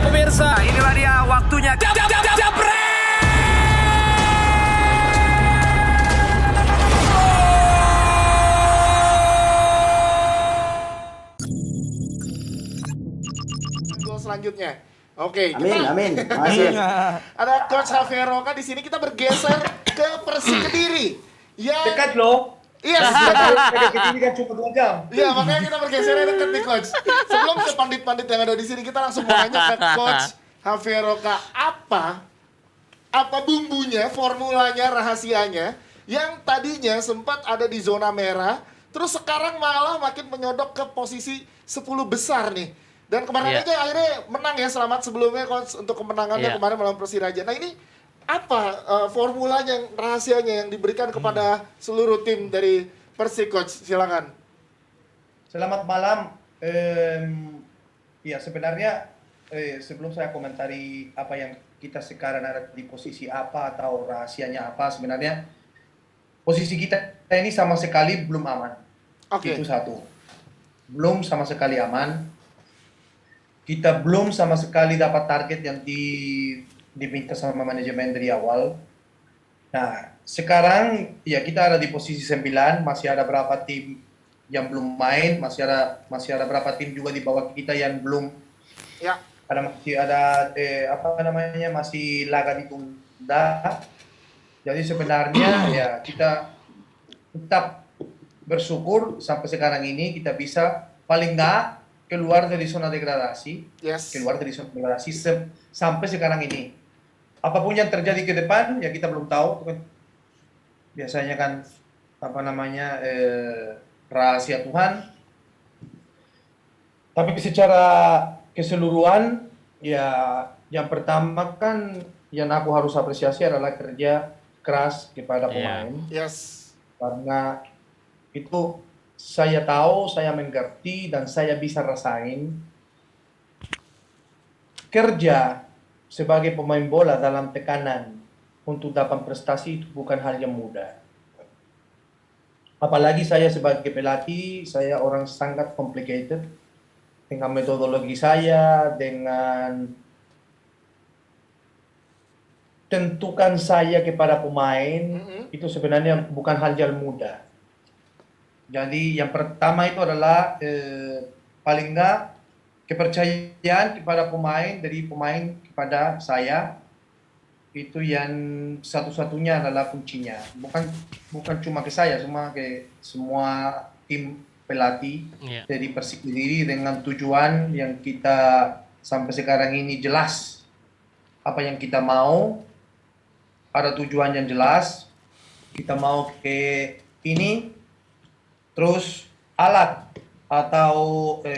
pemirsa, inilah dia waktunya. Gol selanjutnya. Oke, Amin. Masih. ada Coach Javier Roca di sini. Kita bergeser ke Persik Kediri. Dekat loh. Iya, Dekat Kediri kan cuma 2 jam. iya, makanya kita bergeser dekat nih Coach. Sebelum ke pandit-pandit yang ada di sini, kita langsung mau nanya ke Coach Javier Roca, apa bumbunya, formulanya, rahasianya yang tadinya sempat ada di zona merah, terus sekarang malah makin menyodok ke posisi 10 besar nih. Dan kemarin aja akhirnya menang ya, selamat sebelumnya Coach untuk kemenangannya kemarin melawan Persiraja. Nah ini apa formulanya, rahasianya yang diberikan kepada seluruh tim dari Persik Coach? Silakan. Selamat malam. Ya sebenarnya sebelum saya komentari apa yang kita sekarang ada di posisi apa atau rahasianya apa, sebenarnya posisi kita ini sama sekali belum aman. Oke. Itu satu. Belum sama sekali aman. Kita belum sama sekali dapat target yang diminta sama manajemen dari awal. Nah, sekarang ya kita ada di posisi 9, masih ada berapa tim yang belum main, masih ada berapa tim juga di bawah kita yang belum. Ya. Masih ada masih laga ditunda. Jadi sebenarnya ya kita tetap bersyukur sampai sekarang ini kita bisa paling nggak keluar dari zona degradasi, sampai sekarang ini. Apapun yang terjadi ke depan, ya kita belum tahu. Biasanya kan rahasia Tuhan. Tapi secara keseluruhan, ya yang pertama kan yang aku harus apresiasi adalah kerja keras kepada pemain. Yes. Karena itu saya tahu, saya mengerti, dan saya bisa rasain kerja sebagai pemain bola dalam tekanan untuk dapat prestasi itu bukan hal yang mudah. Apalagi saya sebagai pelatih, saya orang sangat complicated dengan metodologi saya, dengan tentukan saya kepada pemain, itu sebenarnya bukan hal yang mudah. Jadi yang pertama itu adalah paling enggak kepercayaan kepada pemain, dari pemain kepada saya, itu yang satu-satunya adalah kuncinya. Bukan cuma ke saya, cuma ke semua tim pelatih dari Persik Kediri, dengan tujuan yang kita sampai sekarang ini jelas apa yang kita mau, ada tujuan yang jelas, kita mau ke ini. Terus alat atau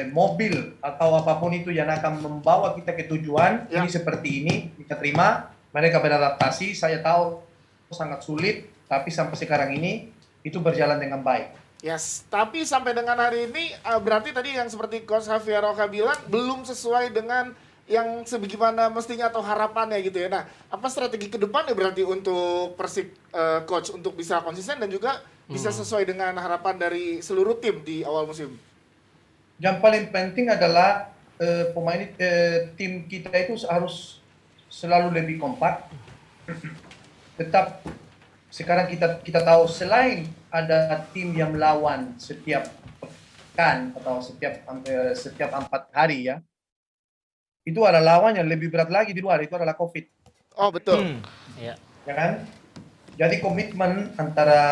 mobil atau apapun itu yang akan membawa kita ke tujuan ini seperti ini, kita terima, mereka beradaptasi. Saya tahu sangat sulit, tapi sampai sekarang ini itu berjalan dengan baik. Yes, tapi sampai dengan hari ini berarti tadi yang seperti Coach Javier Roca bilang belum sesuai dengan yang sebagaimana mestinya atau harapannya gitu ya. Nah, apa strategi ke depan ya berarti untuk Persik Coach untuk bisa konsisten dan juga bisa sesuai dengan harapan dari seluruh tim di awal musim? Yang paling penting adalah tim kita itu harus selalu lebih kompak. Tetap sekarang kita tahu selain ada tim yang melawan setiap pekan atau setiap 4 hari ya, itu ada lawan yang lebih berat lagi di luar, itu adalah COVID. Oh betul. Ya kan? Jadi komitmen antara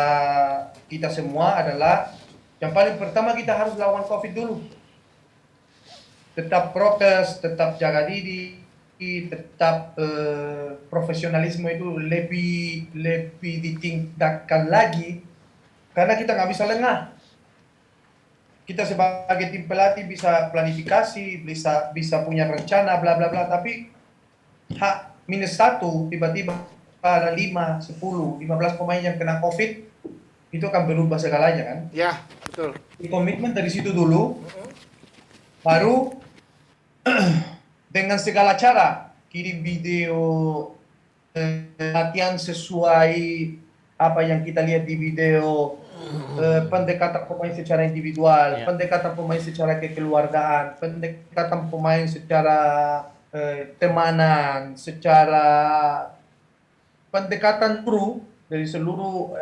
kita semua adalah yang paling pertama kita harus lawan COVID dulu. Tetap prokes, tetap jaga diri, tetap profesionalisme itu lebih ditingkatkan lagi, karena kita nggak bisa lengah. Kita sebagai tim pelatih bisa planifikasi, bisa punya rencana, bla bla bla, tapi H-1 tiba-tiba ada 5, 10, 15 pemain yang kena COVID, itu akan berubah segalanya kan? Ya, betul. Komitmen dari situ dulu, baru dengan segala cara kirim video latihan sesuai apa yang kita lihat di video, pendekatan pemain secara individual, pendekatan pemain secara kekeluargaan, pendekatan pemain secara temanan, secara pendekatan guru dari seluruh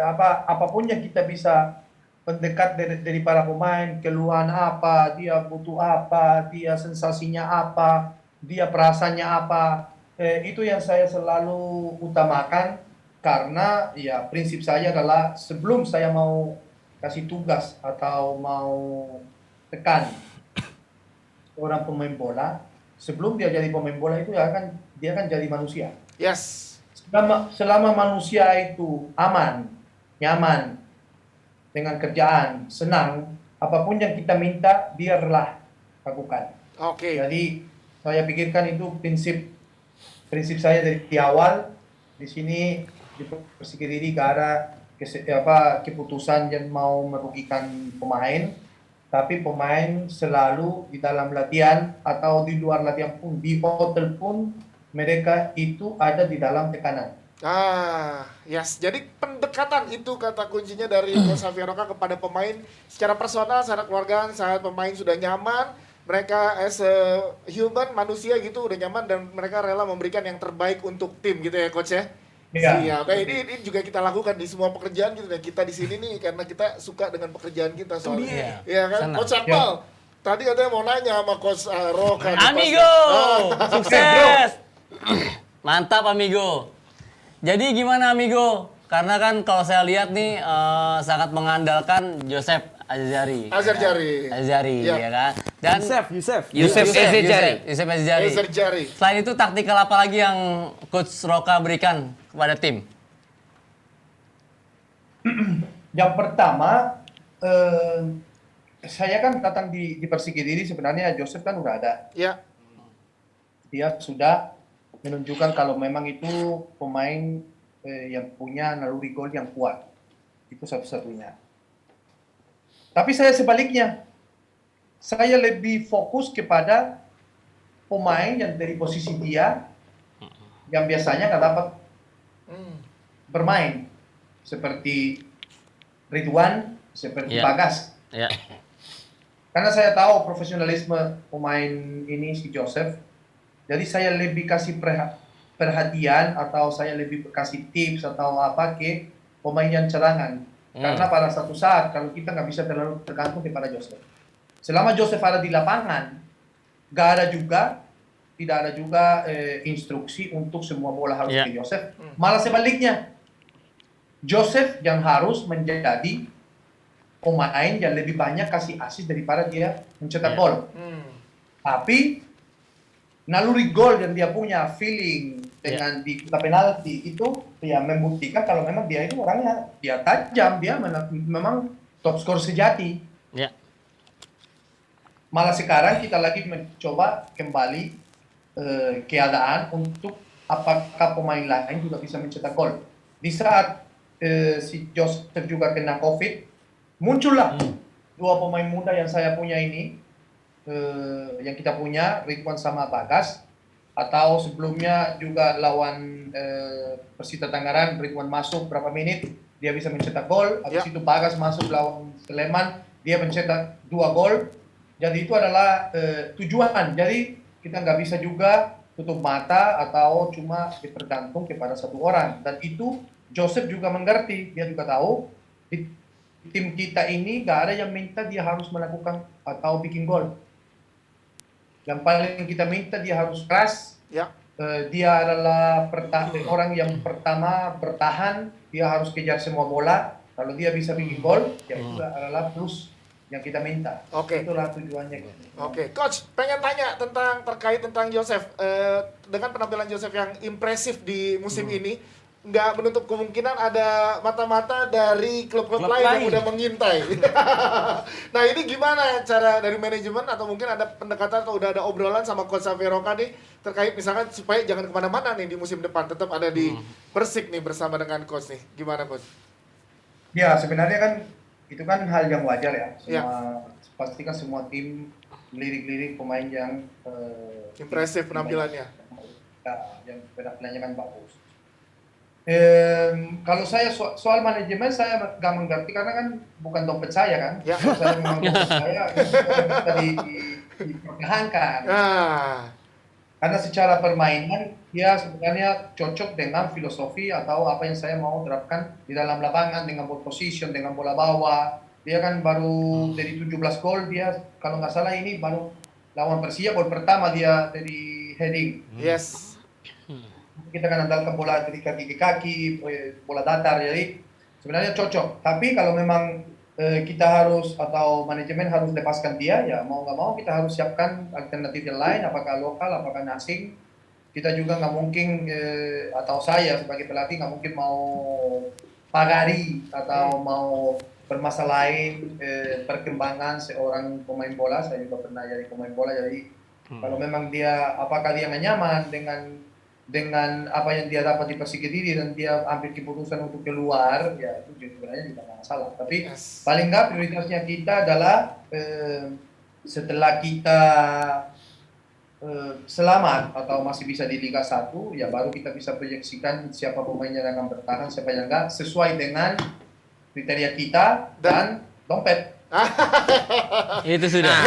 apapun yang kita bisa pendekat dari para pemain, keluhan apa, dia butuh apa, dia sensasinya apa, dia perasaannya apa, itu yang saya selalu utamakan karena ya prinsip saya adalah sebelum saya mau kasih tugas atau mau tekan orang pemain bola, sebelum dia jadi pemain bola itu dia akan jadi manusia. Yes. Selama manusia itu aman, nyaman dengan kerjaan, senang, apapun yang kita minta biarlah lakukan. Oke. Jadi saya pikirkan itu prinsip saya dari awal. Di sini di Persik Kediri gak ada keputusan yang mau merugikan pemain, tapi pemain selalu di dalam latihan atau di luar latihan pun, di hotel pun, mereka itu ada di dalam tekanan. Yes. Jadi pendekatan itu kata kuncinya dari Coach Xavier Roca kepada pemain secara personal, secara keluargaan, saat pemain sudah nyaman, mereka as a human, manusia gitu udah nyaman dan mereka rela memberikan yang terbaik untuk tim gitu ya Coach ya? Iya. Siap. Ini juga kita lakukan di semua pekerjaan gitu dan kita di sini nih karena kita suka dengan pekerjaan kita soalnya. Iya kan? Senang. Coach Akmal, tadi katanya mau nanya sama Coach Roca. Amigo, sukses. Mantap Amigo. Jadi gimana Amigo? Karena kan kalau saya lihat nih sangat mengandalkan Joseph Azari. Azari. Ya kan. Dan Yusef Azari. Selain itu taktikal apa lagi yang Coach Roca berikan kepada tim? Yang pertama, saya kan datang di Persik Kediri sebenarnya Joseph kan udah ada. Ya. Dia sudah menunjukkan kalau memang itu pemain yang punya naluri gol yang kuat. Itu satu-satunya. Tapi saya sebaliknya. Saya lebih fokus kepada pemain yang dari posisi dia yang biasanya nggak dapat bermain. Seperti Ridwan, seperti Bagas. Ya. Karena saya tahu profesionalisme pemain ini si Joseph. Jadi saya lebih kasih perhatian atau saya lebih kasih tips atau apa ke pemain yang cadangan. Karena pada satu saat kalau kita nggak bisa terlalu tergantung kepada Joseph. Selama Joseph ada di lapangan, tidak ada juga instruksi untuk semua bola harus ke Joseph. Malah sebaliknya, Joseph yang harus menjadi pemain yang lebih banyak kasih assist daripada dia mencetak gol. Tapi naluri gol yang dia punya, feeling dengan di kita penalti itu ya membuktikan kalau memang dia itu orangnya dia tajam, dia memang top skor sejati. Ya. Malah sekarang kita lagi mencoba kembali keadaan untuk apakah pemain lain juga bisa mencetak gol. Di saat si Joseph juga kena COVID, muncullah dua pemain muda yang saya punya ini. Yang kita punya Ridwan sama Bagas, atau sebelumnya juga lawan Persita Tangerang, Ridwan masuk berapa menit dia bisa mencetak gol, habis itu Bagas masuk lawan Sleman dia mencetak 2 gol. Jadi itu adalah tujuan. Jadi kita nggak bisa juga tutup mata atau cuma bergantung kepada satu orang. Dan itu Joseph juga mengerti, dia juga tahu di tim kita ini nggak ada yang minta dia harus melakukan atau bikin gol. Yang paling kita minta dia harus keras. Ya. Dia adalah orang yang pertama bertahan. Dia harus kejar semua bola. Kalau dia bisa bikin gol, ya itu adalah plus yang kita minta. Oke. Itulah tujuannya. Oke, Coach, pengen tanya terkait tentang Joseph. Dengan penampilan Joseph yang impresif di musim ini, nggak menutup kemungkinan ada mata-mata dari klub-klub lain yang udah mengintai. Nah ini gimana cara dari manajemen atau mungkin ada pendekatan atau udah ada obrolan sama Coach Xavier Roca nih terkait misalkan supaya jangan kemana-mana nih di musim depan, tetap ada di Persik nih bersama dengan Coach nih. Gimana Coach? Ya sebenarnya kan itu kan hal yang wajar ya. Pasti kan semua tim lirik-lirik pemain yang impresif penampilannya. Yang penampilannya kan bagus. Kalau saya soal manajemen saya nggak mengerti karena kan bukan dompet saya kan. Ya. Kalau saya memang dompet saya bisa dipertahankan. Karena secara permainan dia sebenarnya cocok dengan filosofi atau apa yang saya mau terapkan di dalam lapangan dengan ball position, dengan bola bawah. Dia kan baru dari 17 gol dia kalau nggak salah ini baru lawan Persija gol pertama dia dari heading. Yes. Kita kan andalkan bola dari kaki ke kaki, bola datar, jadi sebenarnya cocok. Tapi kalau memang kita harus atau manajemen harus lepaskan dia, ya mau nggak mau kita harus siapkan alternatif yang lain, apakah lokal, apakah asing. Kita juga nggak mungkin atau saya sebagai pelatih nggak mungkin mau pagari atau mau bermasalahin perkembangan seorang pemain bola. Saya juga pernah jadi pemain bola, jadi kalau memang dia apakah dia nggak nyaman dengan apa yang dia dapat di Persik Kediri dan dia ambil keputusan untuk keluar, ya itu sebenarnya juga nggak masalah. Tapi paling nggak prioritasnya kita adalah setelah kita selamat atau masih bisa di Liga 1, ya baru kita bisa proyeksikan siapa pemainnya yang akan bertahan, siapa yang enggak, sesuai dengan kriteria kita dan dompet. Itu sudah.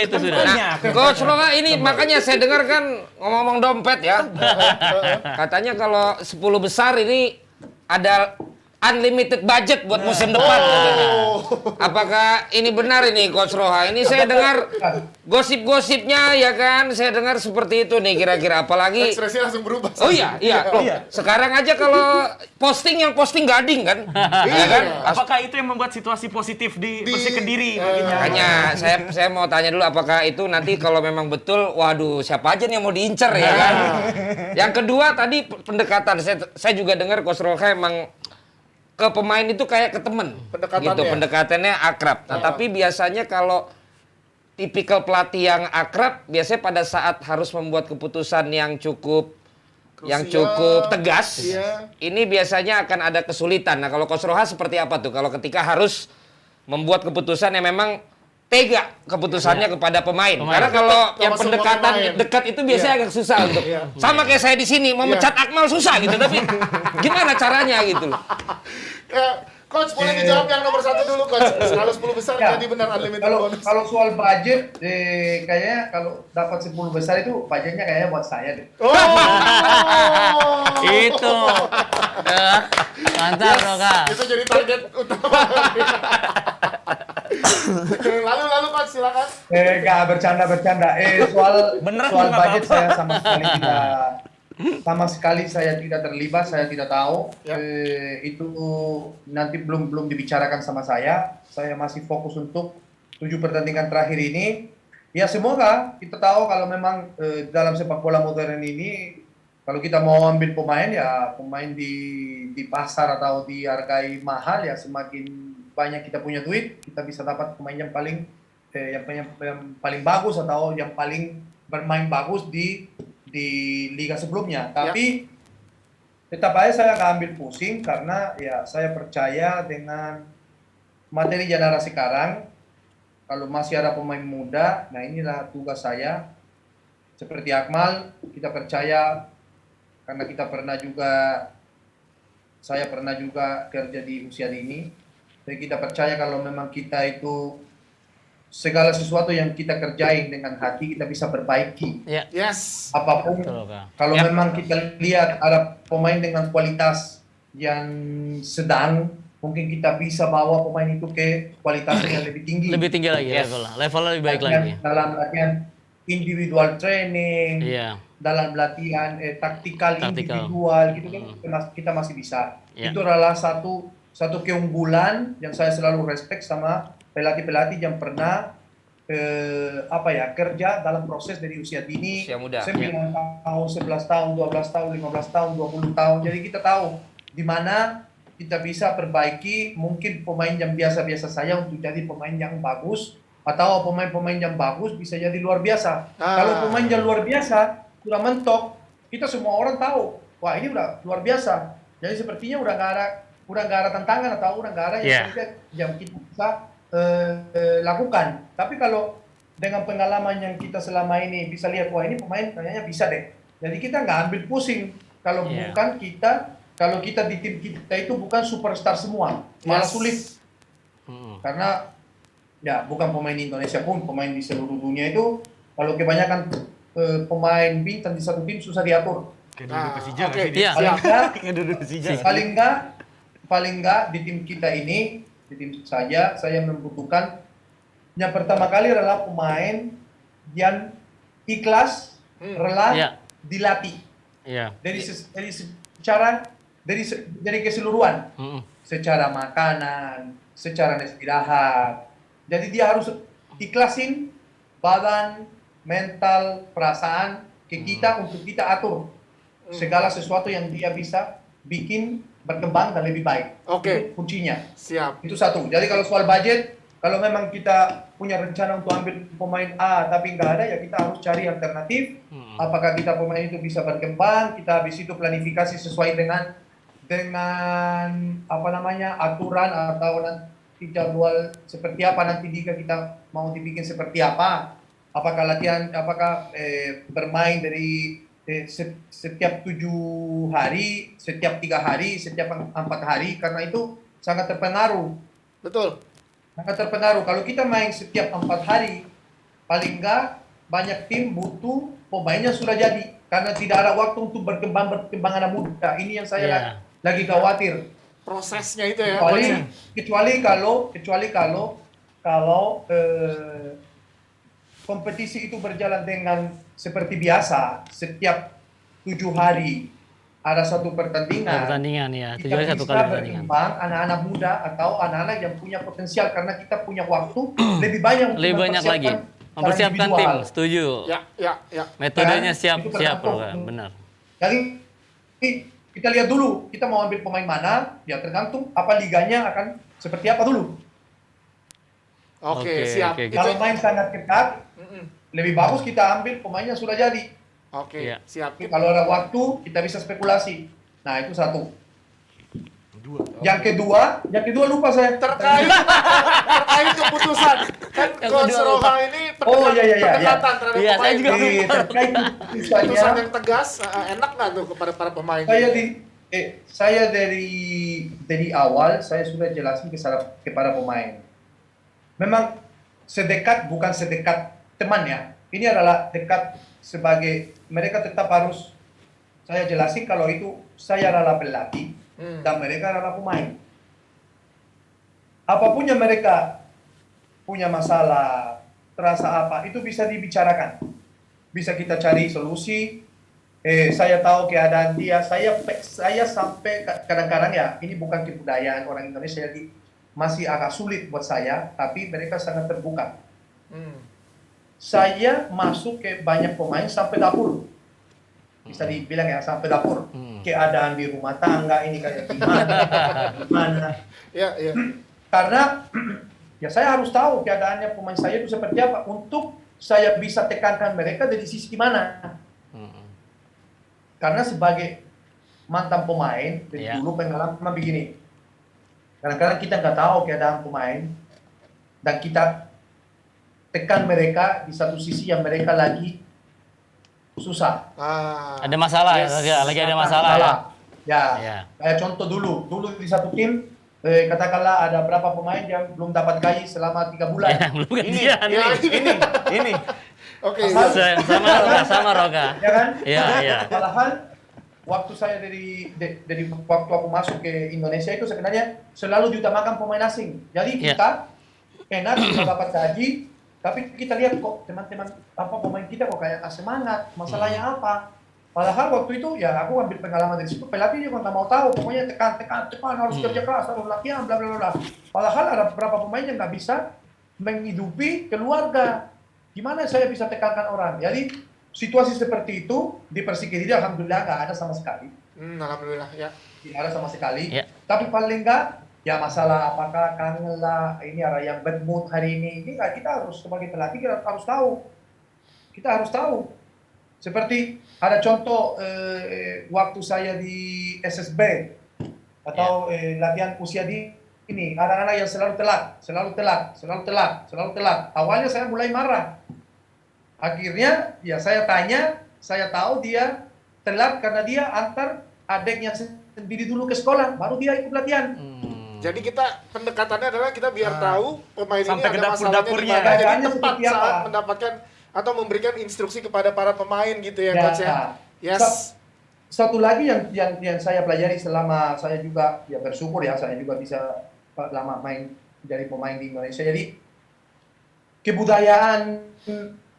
Itu sudah. Nah, Coach Roha ini makanya saya dengar kan ngomong-ngomong dompet ya. Katanya kalau 10 besar ini ada unlimited budget buat musim depan. Katanya. Apakah ini benar ini Coach Roha? Ini saya dengar gosip-gosipnya ya kan. Saya dengar seperti itu nih kira-kira, apalagi Ekspresi langsung berubah. oh iya. Loh, sekarang aja kalau yang posting gading kan. Iya kan? Apakah itu yang membuat situasi positif di Persik Kediri baginya? Makanya saya mau tanya dulu apakah itu nanti kalau memang betul, waduh siapa aja nih yang mau diincer ya kan. Yang kedua tadi pendekatan, saya juga dengar Coach Roha emang ke pemain itu kayak ke temen. Pendekatannya. Gitu, pendekatannya akrab. Nah, tapi biasanya kalau tipikal pelatih yang akrab, biasanya pada saat harus membuat keputusan yang cukup tegas, Iya. ini biasanya akan ada kesulitan. Nah, kalau Coach Roha seperti apa tuh? Kalau ketika harus membuat keputusan yang memang tega keputusannya kepada pemain. Karena kalau yang semua pendekatan pemain. dekat itu biasanya agak susah untuk. Sama kayak saya di sini mau mecat Akmal susah gitu, tapi gimana caranya gitu loh. Coach, boleh dijawab yang nomor 1 dulu, Coach. Kalau 10 besar Ya, jadi benar unlimited kalau bonus. kalau soal budget, kayaknya kalau dapat 10 besar itu budgetnya kayaknya buat saya deh. Oh. Itu. Mantap, Roka. Itu jadi target utama. lalu Coach, silakan. Nggak bercanda. Beneran Soal nggak budget apa-apa. saya sama sekali saya tidak terlibat, saya tidak tahu. Ya. Itu nanti belum dibicarakan sama saya. Saya masih fokus untuk 7 pertandingan terakhir ini. Ya semoga kita tahu kalau memang dalam sepak bola modern ini kalau kita mau ambil pemain ya pemain di pasar atau dihargai mahal, ya semakin banyak kita punya duit, kita bisa dapat pemain yang paling yang paling bagus atau yang paling bermain bagus di liga sebelumnya. Tapi tetap aja saya akan ambil pusing karena ya saya percaya dengan materi Janara sekarang. Kalau masih ada pemain muda, nah inilah tugas saya. Seperti Akmal, kita percaya karena saya pernah juga kerja di usia dini. Jadi kita percaya kalau memang kita itu segala sesuatu yang kita kerjain dengan hati kita bisa perbaiki. Ya. Yes. Apapun, Betul, Kak. kalau memang kita lihat ada pemain dengan kualitas yang sedang, mungkin kita bisa bawa pemain itu ke kualitas yang lebih tinggi. Lebih tinggi lagi levelnya. Levelnya lebih baik lagi. Dalam latihan individual training, Iya. dalam latihan taktikal individual gitu kan kita masih bisa. Iya. Itu adalah satu keunggulan yang saya selalu respect sama pelatih-pelatih yang pernah kerja dalam proses dari usia dini, Usia muda. 9 tahun, 11 tahun, 12 tahun, 15 tahun, 20 tahun. Jadi kita tahu di mana kita bisa perbaiki mungkin pemain yang biasa-biasa saja untuk jadi pemain yang bagus, atau pemain-pemain yang bagus bisa jadi luar biasa. Kalau pemain yang luar biasa sudah mentok, kita semua orang tahu, wah ini udah luar biasa. Jadi sepertinya udah nggak ada tantangan atau udah nggak ada yang kita bisa lakukan. Tapi kalau dengan pengalaman yang kita selama ini bisa lihat, wah ini pemain kayaknya bisa deh. Jadi kita nggak ambil pusing kalau kalau kita di tim kita itu bukan superstar semua, malah sulit. Karena ya bukan pemain Indonesia pun, pemain di seluruh dunia itu kalau kebanyakan pemain bintang di satu tim susah diatur. Kayak Nah, dulu Persija oke. nggak sih dia? Iya. Paling enggak, Kayak dulu Persija. paling enggak di tim kita ini, di tim saya membutuhkan yang pertama kali adalah pemain yang ikhlas, rela, Iya. dilatih Iya. dari keseluruhan, Mm-mm. secara makanan, secara istirahat. Jadi dia harus ikhlasin badan, mental, perasaan ke kita untuk kita atur segala sesuatu yang dia bisa bikin berkembang dan lebih baik. Oke. Itu kuncinya. Siap. Itu satu. Jadi kalau soal budget, kalau memang kita punya rencana untuk ambil pemain A tapi nggak ada, ya kita harus cari alternatif. Apakah kita pemain itu bisa berkembang? Kita habis itu planifikasi sesuai dengan apa namanya aturan atau nanti jadwal seperti apa nanti jika kita mau dibikin seperti apa. Apakah latihan, apakah bermain dari setiap 7 hari, setiap 3 hari, setiap 4 hari, karena itu sangat terpengaruh. Betul. Sangat terpengaruh. Kalau kita main setiap 4 hari, paling enggak banyak tim butuh pemainnya sudah jadi. Karena tidak ada waktu untuk berkembang anak muda. Ini yang saya Iya. lagi khawatir. Prosesnya itu ya. Kecuali kalau kompetisi itu berjalan dengan seperti biasa, setiap 7 hari ada satu pertandingan. Pertandingan ya, Kita tujuannya satu bisa kali pertandingan. berkembang anak-anak muda atau anak-anak yang punya potensial karena kita punya waktu lebih banyak untuk Lebih banyak lagi. Mempersiapkan tim, individual. setuju. Ya. Metodenya Kan? siap, Itu siap tergantung. program, benar. Jadi kita lihat dulu, kita mau ambil pemain mana, ya tergantung apa liganya akan seperti apa dulu. Oke, Oke, siap. oke. Itu- Kalau main sangat ketat, Mm-mm. lebih bagus kita ambil pemainnya sudah jadi. Oke, Iya. siap. Tapi kalau ada waktu, kita bisa spekulasi. Nah, itu satu. Dua. Yang kedua lupa saya. Terkait keputusan kan Coach Roha ini Oh, iya. pendekatan terhadap Iya, saya pemain. juga Ini Terkait keputusan keputusannya, yang tegas enak nggak tuh kepada para pemain? saya dari awal saya sudah jelasin kepada pemain. Memang bukan sedekat teman ya. Ini adalah dekat sebagai mereka tetap harus saya jelasin kalau itu saya adalah pelatih dan mereka adalah pemain. Apapun yang mereka punya masalah, terasa apa, itu bisa dibicarakan. Bisa kita cari solusi. Saya tahu keadaan dia. Saya sampai kadang-kadang ya, ini bukan kebudayaan orang Indonesia, jadi masih agak sulit buat saya, tapi mereka sangat terbuka. Saya masuk ke banyak pemain sampai dapur. Bisa dibilang ya, sampai dapur. Keadaan di rumah tangga ini kayak gimana. Ya. Karena ya saya harus tahu keadaannya pemain saya itu seperti apa untuk saya bisa tekankan mereka dari sisi mana. Karena sebagai mantan pemain dari Iya. dulu pengalaman begini. Kadang-kadang kita nggak tahu keadaan pemain dan kita tekan mereka di satu sisi yang mereka lagi susah. Ada masalah ya, lagi ada masalah ya. Ya, Ya. kayak contoh dulu di satu tim, katakanlah ada berapa pemain yang belum dapat gaji selama 3 bulan. Ya, belum gajian ya, nih. Ini. Oke. Sama Roka. Ya kan? Iya. Padahal waktu saya dari waktu aku masuk ke Indonesia itu sebenarnya selalu diutamakan pemain asing. Jadi Iya. kita enak bisa dapat gaji, tapi kita lihat kok teman-teman pemain kita kok kayak nggak semangat. Masalahnya apa? Padahal waktu itu ya aku ambil pengalaman dari situ. Pelatih juga nggak mau tahu. Pokoknya tekan harus kerja keras, harus latihan, bla bla bla. Padahal ada beberapa pemain yang nggak bisa menghidupi keluarga. Gimana saya bisa tekankan orang? Jadi situasi seperti itu di Persik Kediri alhamdulillah nggak ada sama sekali. Alhamdulillah ya. Tidak ada sama sekali. Ya. Tapi paling nggak ya masalah apakah kangen lah ini ada yang bad mood hari ini. Ini nggak, kita harus sebagai pelatih kita harus tahu. Kita harus tahu. Seperti ada contoh waktu saya di SSB atau latihan usia di ini anak-anak yang selalu telat. Awalnya saya mulai marah. Akhirnya ya saya tanya, saya tahu dia telat karena dia antar adiknya sendiri dulu ke sekolah, baru dia ikut latihan. Jadi kita pendekatannya adalah kita biar tahu pemain Sampai ini ke ada masalahnya dapur-dapurnya. di mana. Jadi Keadaannya tepat seperti saat apa? mendapatkan atau memberikan instruksi kepada para pemain gitu ya, Ya. Coach ya. Yes. Satu lagi yang saya pelajari selama saya juga ya bersyukur ya saya juga bisa lama main jadi pemain di Indonesia. Jadi kebudayaan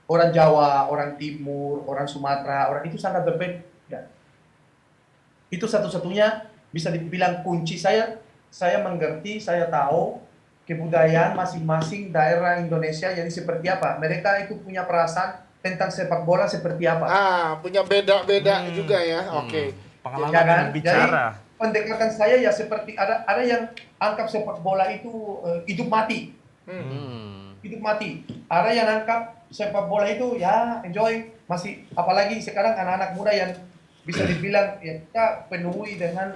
orang Jawa, orang Timur, orang Sumatera, orang itu sangat berbeda. Itu satu-satunya bisa dibilang kunci saya mengerti, saya tahu kebudayaan masing-masing daerah Indonesia jadi seperti apa. Mereka itu punya perasaan tentang sepak bola seperti apa. Punya beda-beda juga ya. Oke. Pengalaman Ya kan? bicara. Jadi pendekatan saya ya seperti ada yang anggap sepak bola itu hidup mati. Hidup mati. Ada yang anggap sepak bola itu ya enjoy, masih apalagi sekarang anak-anak muda yang bisa dibilang ya kita penuhi dengan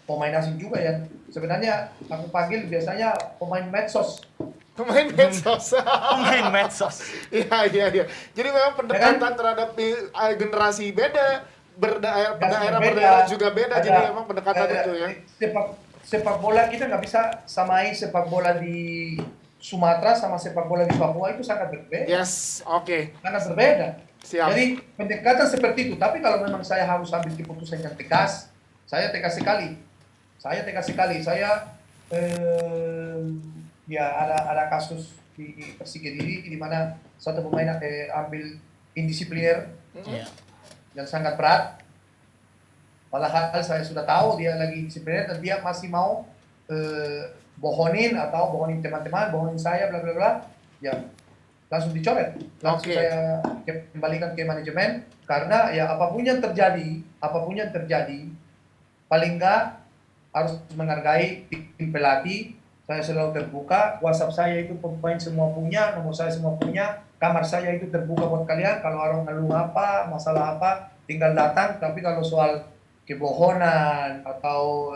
pemain asing juga yang sebenarnya aku panggil biasanya pemain medsos. Pemain medsos. Pemain medsos. Iya. Jadi memang pendekatan terhadap generasi beda, berdaerah juga beda. Jadi memang pendekatan itu ya. Sepak bola kita nggak bisa samain sepak bola di Sumatera sama sepak bola di Papua itu sangat berbeda. Yes, oke. Sangat berbeda. Siap. Jadi pendekatan seperti itu. Tapi kalau memang saya harus ambil keputusan yang tegas, saya tegas sekali. Saya ya ada kasus di Persik Kediri di mana satu pemain ambil indisipliner yang sangat berat. Padahal saya sudah tahu dia lagi indisipliner dan dia masih mau bohongin teman-teman, bohongin saya, bla bla bla. Ya langsung dicoret. Langsung saya kembalikan ke manajemen karena ya apapun yang terjadi, paling enggak harus menghargai tim pelatih. Saya selalu terbuka, WhatsApp saya itu pemain semua punya, nomor saya semua punya, kamar saya itu terbuka buat kalian. Kalau orang ngeluh apa, masalah apa, tinggal datang. Tapi kalau soal kebohongan atau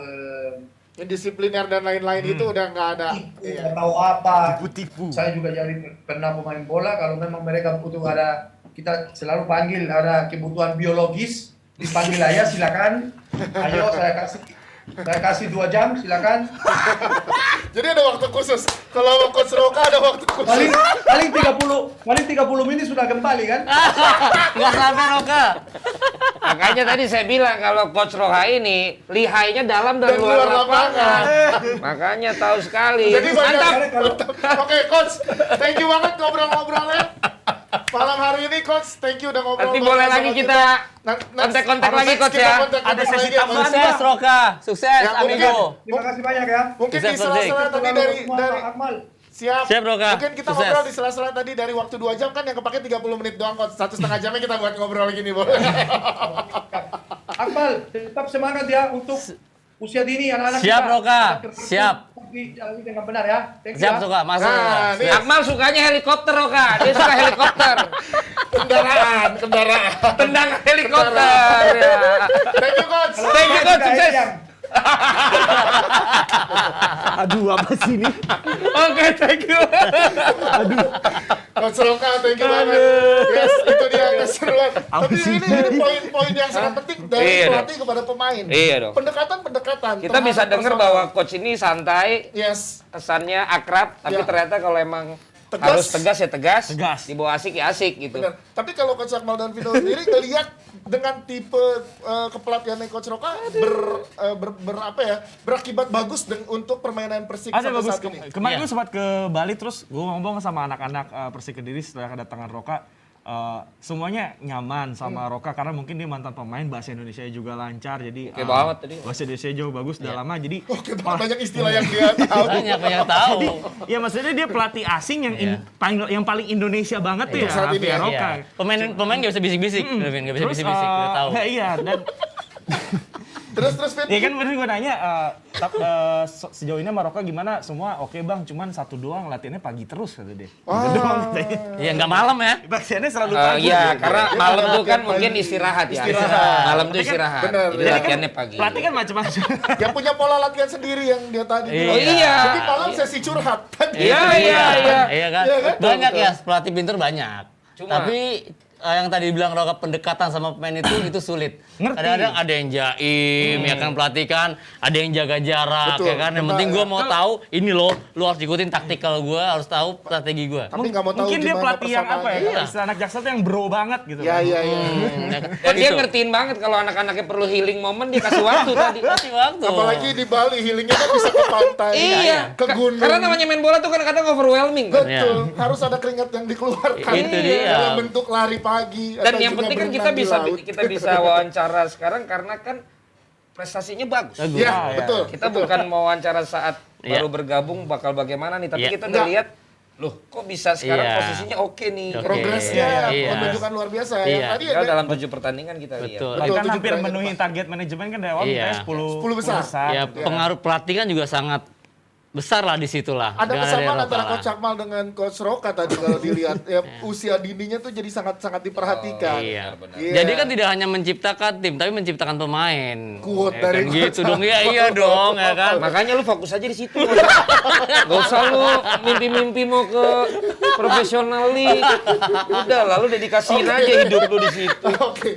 Indisipliner dan lain-lain itu udah nggak ada. tipu atau apa, Tipu-tipu. saya juga jadi pernah pemain bola. Kalau memang mereka butuh ada, kita selalu panggil ada kebutuhan biologis, dipanggil aja silakan. Ayo saya kasih 2 jam silakan. Jadi ada waktu khusus. Kalau Coach Roka ada waktu khusus. Paling 30 menit sudah kembali kan? Nggak sampai Roka. Makanya tadi saya bilang kalau Coach Roha ini lihainya dalam dan luar lapangan. Makanya tahu sekali. Jadi banyak. Mantap. Oke, Coach. Thank you banget ngobrol-ngobrolnya. Malam hari ini, Coach. Thank you udah ngobrol. Nanti boleh lagi kita kontak-kontak lagi, Coach ya. Ada sesi tambahan. Sukses Roka. Sukses Ya, mungkin. amigo. Terima kasih banyak ya. Mungkin di Bisa, sela-sela Project. tadi dari Akmal. Siap Roka. Mungkin kita Sukses. ngobrol di sela-sela tadi dari waktu 2 jam kan yang kepake 30 menit doang, Coach. 1,5 jamnya kita buat ngobrol gini, boleh. Akmal, tetap semangat ya untuk usia dini anak-anak Siap, kita. Roka. Kita Siap. Jalani dengan benar ya. Thank you Siap ya. Roka, masuk Roka. Nah, nih. Akmal sukanya helikopter, Roka. Dia suka helikopter. Kendaraan. Tendang helikopter. Ya. Thank you, Coach. Thank you, Coach. Sukses. Aduh, apa sih ini? Oke, thank you. Coach Roka, thank you banget. Yes, itu dia keseruan. Tapi ini poin-poin yang sangat penting dari Iya, pelatih kepada pemain. Iya dong. Pendekatan. Kita bisa dengar bahwa coach ini santai, Yes. kesannya akrab, tapi Ya. ternyata kalau emang Tegas. harus tegas ya tegas, Tegas. dibawa asik ya asik gitu. Benar. Tapi kalau Coach Akmal dan Vino sendiri ngelihat dengan tipe kepelatihan Coach Roka berakibat bagus untuk permainan Persik Ada sampai bagus. saat ini. Kemarin Iya. gue sempat ke Bali terus gue ngomong sama anak-anak Persik Kediri setelah kedatangan Roka. Semuanya nyaman sama Roka karena mungkin dia mantan pemain, bahasa Indonesia juga lancar, jadi Oke banget tadi. bahasa Indonesia jauh bagus udah lama, jadi Oke, banyak istilah yang dia tahu. Banyak tahu. ya maksudnya dia pelatih asing yang paling Indonesia banget tuh ya, Saat ini Raffi ya. Roka. Iya. Pemain nggak bisa bisik-bisik, Levin nggak bisa Terus, bisik-bisik, udah tahu. iya, dan Terus Fit. ya kan bener gue nanya, sejauh ini Maroka gimana? Semua oke bang, cuman satu doang latihannya pagi terus kata dia. Itu doang katanya. Iya nggak malam ya. Latihannya selalu pagi. Iya, gitu. karena malam tuh kan mungkin istirahat ya. Malam tuh istirahat. bener, Jadi bener. latihannya pagi. Pelatih kan macam-macam. Yang punya pola latihan sendiri yang dia tadi. Iya. Oh iya. Jadi malam sesi curhat. Iya, iya, iya. Iya kan? Iya kan? Banyak Betul, ya, pelatih pinter banyak. Cuma- Tapi yang tadi bilang Roka pendekatan sama pemain itu sulit. Ngerti. Kadang-kadang ada yang jaim, ya kan pelatih kan, ada yang jaga jarak, Betul, ya kan. Yang benar, penting ya. gue mau tahu ini loh, lu harus ikutin taktikal gue, harus tahu strategi gue. Tapi nggak mau tahu Mungkin dia gimana pelatih yang apa ya? personalnya. Kalau istilah anak Jaksel tuh yang bro banget gitu. Ya, kan. ya, ya. Dan dia ngertiin banget kalau anak-anaknya perlu healing moment, dia kasih waktu tadi. Kasih waktu. Apalagi di Bali healingnya kan bisa ke pantai, Iya, ke gunung. karena namanya main bola tuh kan kadang overwhelming kan. Betul, harus ada keringat yang dikeluarkan. Itu dia. Dalam bentuk lari pagi. Dan atau yang juga penting kan berenang di laut. kita bisa wawancara sekarang karena kan prestasinya bagus. Bagus. Iya, Ah, ya. betul. Kita bukan mau wawancara saat Iya. baru bergabung bakal bagaimana nih, tapi Iya. kita udah lihat, loh kok bisa sekarang Iya. posisinya oke nih. Oke. Progresnya Iya. menunjukkan luar biasa. Iya. Yang tadi Tinggal ada dalam 7 pertandingan kita lihat. Betul. Kita kan 7 hampir pertandingan menuhi depan. target manajemen kan dari awal Iya. mintanya 10 besar. Ya, pengaruh pelatih kan juga sangat besar lah di situ lah. Ada Dengan kesamaan Roka antara lah. Coach Akmal dengan Coach Roka tadi kalau dilihat ya, usia dininya tuh jadi sangat-sangat diperhatikan. Iya. Iya. Jadi kan tidak hanya menciptakan tim, tapi menciptakan pemain. Quote Ya dari kan Coach gitu dong. Iya, iya dong, ya kan. Makanya lu fokus aja di situ. Gak usah lu mimpi-mimpi mau ke profesional league. Udah, lalu dedikasiin aja hidup lu di situ. Oke,